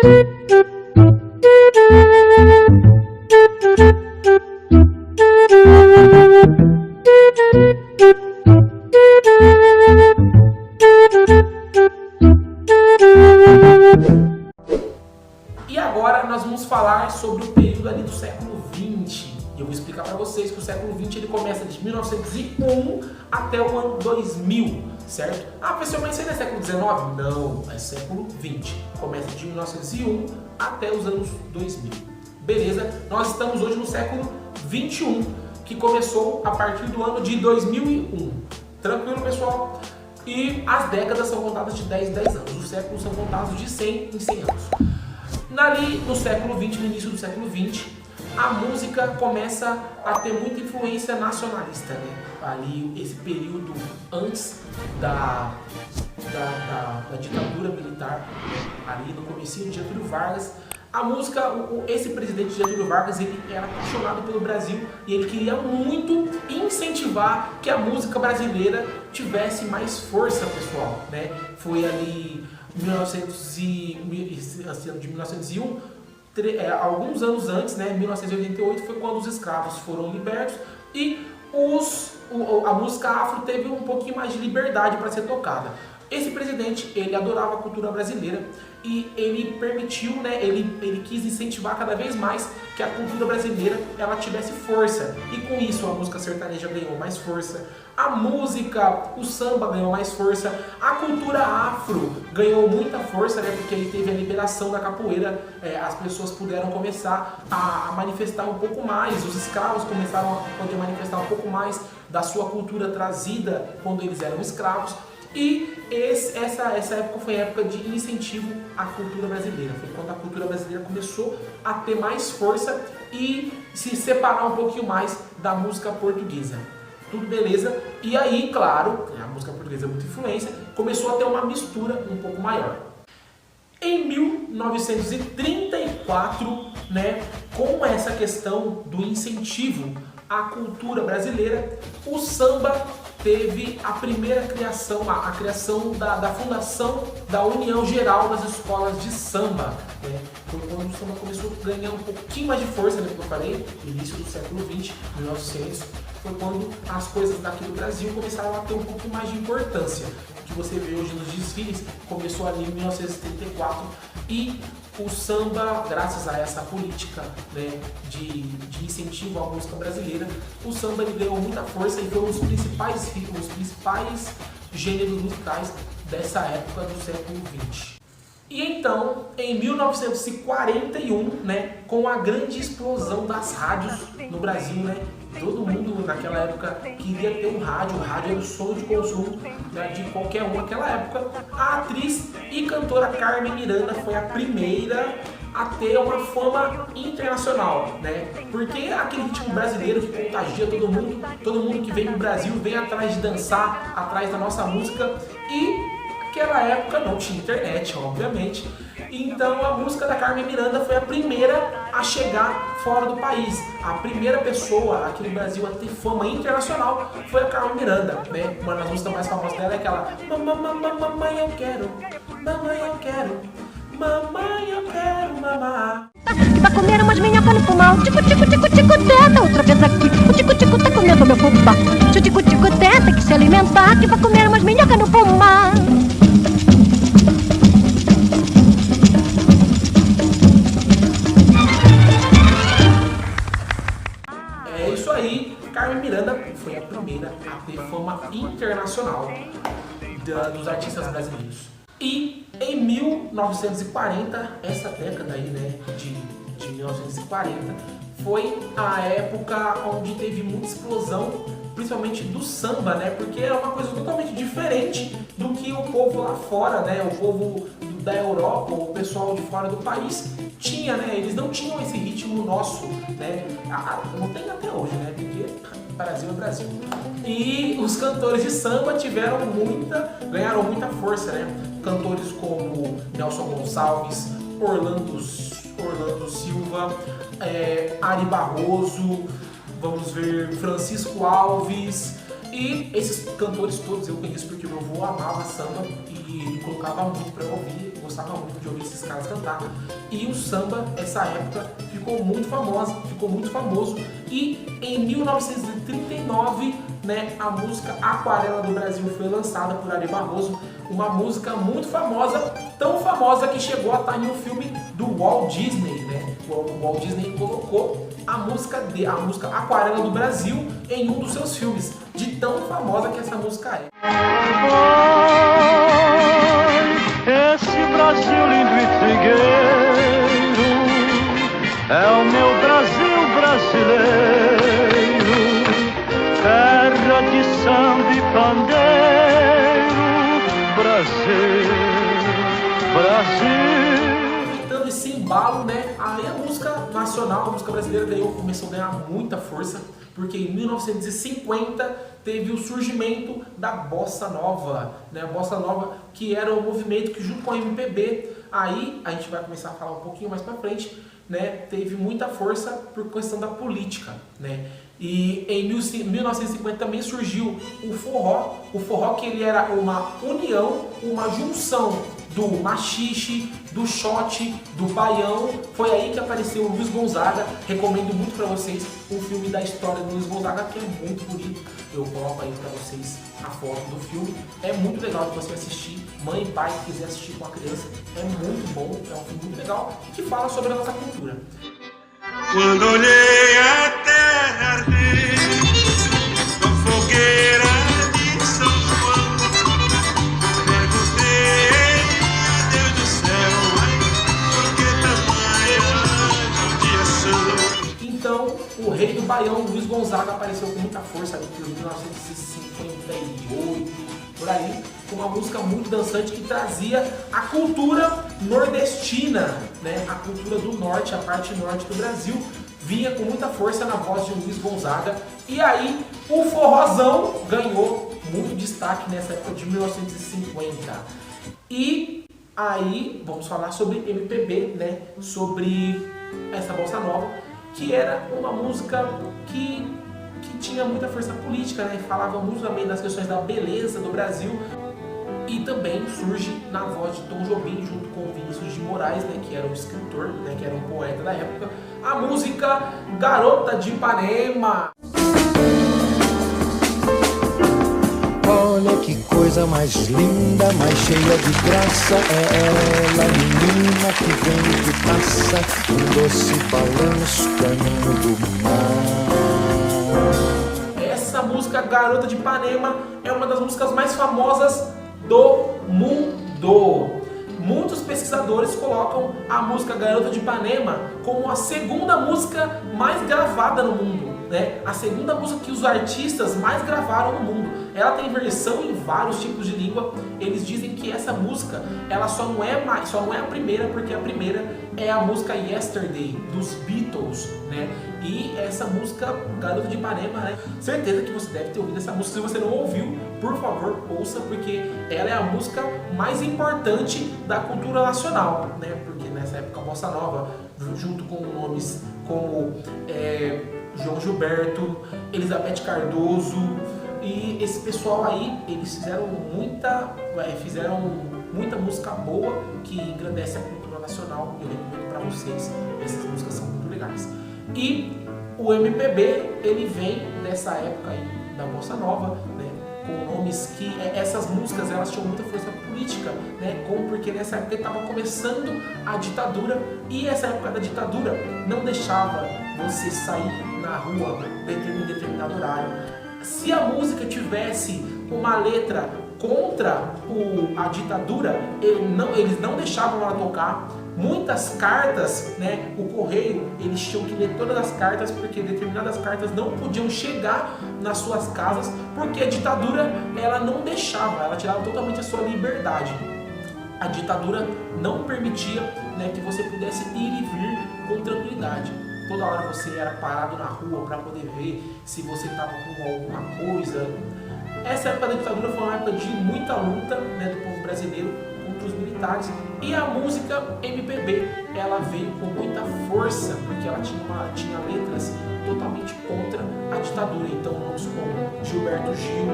E agora nós vamos falar sobre o período ali do século XX. E eu vou explicar para vocês que o século XX ele começa de 1901 até o ano 2000, certo? Ah, professor, mas isso aí não é século XIX? Não, é século XX. Começa de 1901 até os anos 2000. Beleza? Nós estamos hoje no século XXI, que começou a partir do ano de 2001. Tranquilo, pessoal? E as décadas são contadas de 10 em 10 anos. Os séculos são contados de 100 em 100 anos. Ali no século XX, no início do século XX, a música começa a ter muita influência nacionalista, né? Ali, esse período antes da ditadura militar, ali no comecinho de Getúlio Vargas, a música, esse presidente Getúlio Vargas, ele era apaixonado pelo Brasil e ele queria muito incentivar que a música brasileira tivesse mais força, pessoal, né? Foi ali de 1901, alguns anos antes, né, 1988, foi quando os escravos foram libertos e a música afro teve um pouquinho mais de liberdade para ser tocada. Esse presidente, ele adorava a cultura brasileira e ele permitiu, né, ele quis incentivar cada vez mais que a cultura brasileira ela tivesse força. E com isso a música sertaneja ganhou mais força, a música, o samba ganhou mais força, a cultura afro ganhou muita força, né, porque ele teve a liberação da capoeira, as pessoas puderam começar a manifestar um pouco mais, os escravos começaram a poder manifestar um pouco mais da sua cultura trazida quando eles eram escravos. E essa época foi a época de incentivo à cultura brasileira. Foi quando a cultura brasileira começou a ter mais força e se separar um pouquinho mais da música portuguesa. Tudo beleza? E aí, claro, a música portuguesa é muita influência, começou a ter uma mistura um pouco maior. Em 1934, né, com essa questão do incentivo à cultura brasileira, o samba teve a primeira criação, a criação da fundação da União Geral das Escolas de Samba, né? Foi quando o samba começou a ganhar um pouquinho mais de força, né, como eu falei, início do século XX, 1900, foi quando as coisas daqui do Brasil começaram a ter um pouco mais de importância. O que você vê hoje nos desfiles começou ali em 1934 e o samba, graças a essa política, né, de incentivo à música brasileira, o samba ele ganhou muita força e foi um dos principais gêneros musicais dessa época do século XX. E então, em 1941, né, com a grande explosão das rádios no Brasil, né, todo mundo naquela época queria ter um rádio, o rádio era o sonho de consumo, né, de qualquer um naquela época. A atriz e cantora Carmen Miranda foi a primeira a ter uma fama internacional, né? Porque aquele ritmo brasileiro que contagia todo mundo que vem pro Brasil vem atrás de dançar, atrás da nossa música. E naquela época não tinha internet, obviamente. Então a música da Carmen Miranda foi a primeira a chegar fora do país. A primeira pessoa aqui no Brasil a ter fama internacional foi a Carmen Miranda, né? Uma das músicas mais famosas dela é aquela Mamãe eu quero, mamãe eu quero, mamãe eu quero mamar. Vai comer umas minhocas no pulmão. Tico, tico, tico, tico, tenta. Outra vez aqui. O tico, tico tá comendo meu fubá. Tico, tico, tenta que se alimentar. Que vai comer umas minhocas no pulmão. É isso aí. Carmen Miranda foi a primeira a ter fama internacional dos artistas brasileiros. E em 1940, essa década aí, né, de 1940, foi a época onde teve muita explosão, principalmente do samba, né, porque era uma coisa totalmente diferente do que o povo lá fora, né, o povo da Europa, o pessoal de fora do país tinha, né, eles não tinham esse ritmo nosso, né, não tem até hoje, né, porque Brasil é Brasil. E os cantores de samba ganharam muita força, né? Cantores como Nelson Gonçalves, Orlando Silva, Ari Barroso, vamos ver, Francisco Alves E esses cantores todos eu conheço porque meu avô amava samba e colocava muito para eu ouvir, gostava muito de ouvir esses caras cantar. E o samba, essa época, ficou muito famoso. E em 1939, né, a música Aquarela do Brasil foi lançada por Ari Barroso, uma música muito famosa, tão famosa que chegou a estar em um filme do Walt Disney, né? O Walt Disney colocou a música Aquarela do Brasil em um dos seus filmes, de tão famosa que essa música é. Esse Brasil lindo e trigueiro é o meu Brasil brasileiro, terra de samba e pandeiro, Brasil, Brasil. Aproveitando esse embalo, né, aí a música nacional, a música brasileira começou a ganhar muita força, porque em 1950 teve o surgimento da Bossa Nova, né, a Bossa Nova que era um movimento que junto com a MPB, aí a gente vai começar a falar um pouquinho mais pra frente, né, teve muita força por questão da política, né. E em 1950 também surgiu o forró que ele era uma união, uma junção do machixe, do shot, do baião. Foi aí que apareceu o Luiz Gonzaga. Recomendo muito para vocês um filme da história do Luiz Gonzaga, que é muito bonito. Eu coloco aí para vocês a foto do filme. É muito legal de você assistir. Mãe e pai que quiser assistir com a criança, é muito bom, é um filme muito legal que fala sobre a nossa cultura. Quando olhei a terra arder com fogueira de São João, perguntei a Deus do céu, por que tamanha judiação? Então, o rei do baião, Luiz Gonzaga, apareceu com muita força ali por 1958, por aí, com uma música muito dançante que trazia a cultura nordestina, né? A cultura do norte, a parte norte do Brasil, vinha com muita força na voz de Luiz Gonzaga. E aí o forrozão ganhou muito destaque nessa época de 1950. E aí vamos falar sobre MPB, né? Sobre essa bossa nova, que era uma música que tinha muita força política, né? Falava muito também das questões da beleza do Brasil. E também surge na voz de Tom Jobim, junto com Vinícius de Moraes, né, que era um escritor, né, que era um poeta da época, a música Garota de Ipanema. Olha que coisa mais linda, mais cheia de graça, é ela, menina que vem e que passa, um doce balanço, caminho do mar. Essa música Garota de Ipanema é uma das músicas mais famosas do mundo. Muitos pesquisadores colocam a música Garota de Ipanema como a segunda música mais gravada no mundo, né? A segunda música que os artistas mais gravaram no mundo. Ela tem versão em vários tipos de língua. Eles dizem que essa música, ela só não é a primeira, porque a primeira é a música Yesterday dos Beatles, né? E essa música Garota de Ipanema, né? Certeza que você deve ter ouvido essa música. Se você não ouviu, por favor, ouça, porque ela é a música mais importante da cultura nacional, né? Porque nessa época a bossa nova, junto com nomes como João Gilberto, Elizabeth Cardoso, e esse pessoal aí, eles fizeram muita música boa que engrandece a cultura nacional. Eu recomendo para vocês, essas músicas são muito legais. E o MPB, ele vem dessa época aí da bossa nova, né, com nomes que essas músicas, elas tinham muita força política, né, porque nessa época estava começando a ditadura, e essa época da ditadura não deixava você sair na rua em determinado horário. Se a música tivesse uma letra contra a ditadura, eles não deixavam ela tocar. Muitas cartas, né, o correio, eles tinham que ler todas as cartas, porque determinadas cartas não podiam chegar nas suas casas, porque a ditadura, ela não deixava, ela tirava totalmente a sua liberdade. A ditadura não permitia, né, que você pudesse ir e vir com tranquilidade. Toda hora você era parado na rua para poder ver se você estava com alguma coisa. Essa época da ditadura foi uma época de muita luta, né, do povo brasileiro contra para os militares. E a música MPB, ela veio com muita força, porque ela tinha letras totalmente contra a ditadura. Então, nomes como Gilberto Gil,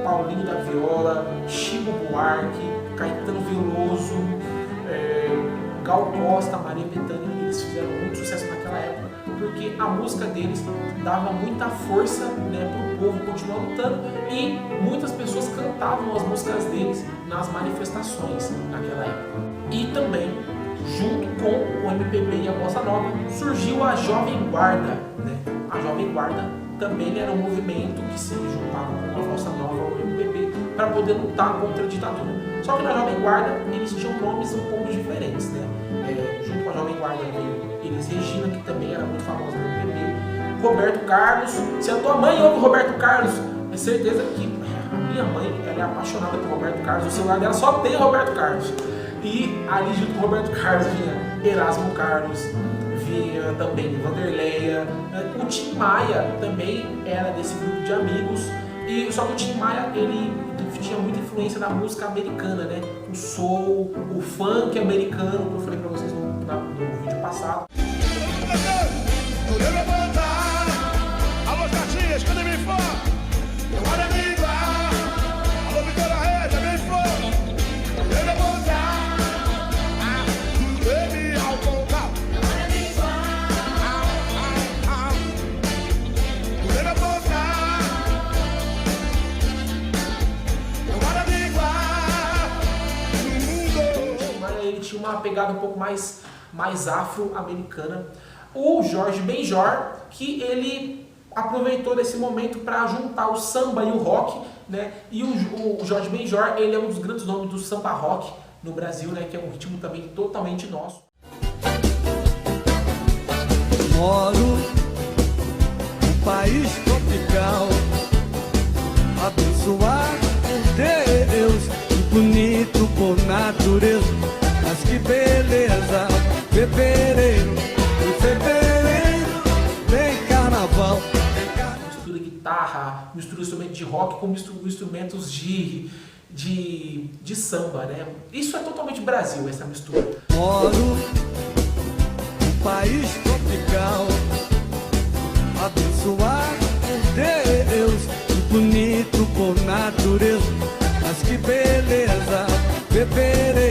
Paulinho da Viola, Chico Buarque, Caetano Veloso, Gal Costa, Maria Bethânia, eles fizeram muito sucesso naquela época, porque a música deles dava muita força, né, para o povo continuar lutando, e muitas pessoas cantavam as músicas deles nas manifestações naquela época. E também, junto com o MPB e a Bossa Nova, surgiu a Jovem Guarda, né? A Jovem Guarda também era um movimento que se juntava com a Bossa Nova ou o MPB para poder lutar contra a ditadura. Só que na Jovem Guarda eles tinham nomes um pouco diferentes, né? Junto com a Jovem Guarda veio Elis Regina, que também era muito famosa no MPB, Roberto Carlos. Se a tua mãe ouve Roberto Carlos, é certeza que a minha mãe, ela é apaixonada por Roberto Carlos, o celular dela só tem Roberto Carlos. E ali junto com Roberto Carlos vinha Erasmo Carlos, vinha também Vanderleia, o Tim Maia também era desse grupo de amigos. E só que o Tim Maia, ele tinha muita influência da música americana, né? O soul, o funk americano, que eu falei pra vocês no vídeo passado. Alô, gatinhas, cadê minha fã? Olha a língua. Alô, Vitória Rede, a minha fã. Eu vou voltar. Baby, ao voltar. Olha a língua. Eu vou voltar. Olha a língua. Mas ele tinha uma pegada um pouco mais afro-americana. O Jorge Benjor, que ele aproveitou desse momento para juntar o samba e o rock, né? E o Jorge Benjor, ele é um dos grandes nomes do samba rock no Brasil, né? Que é um ritmo também totalmente nosso. Moro num país tropical, abençoado por Deus, bonito por natureza, mas que beleza, fevereiro, em fevereiro tem carnaval. Mistura guitarra, mistura instrumentos de rock com instrumentos de samba, né? Isso é totalmente Brasil, essa mistura. Moro num país tropical, abençoado por Deus, bonito por natureza, mas que beleza, fevereiro.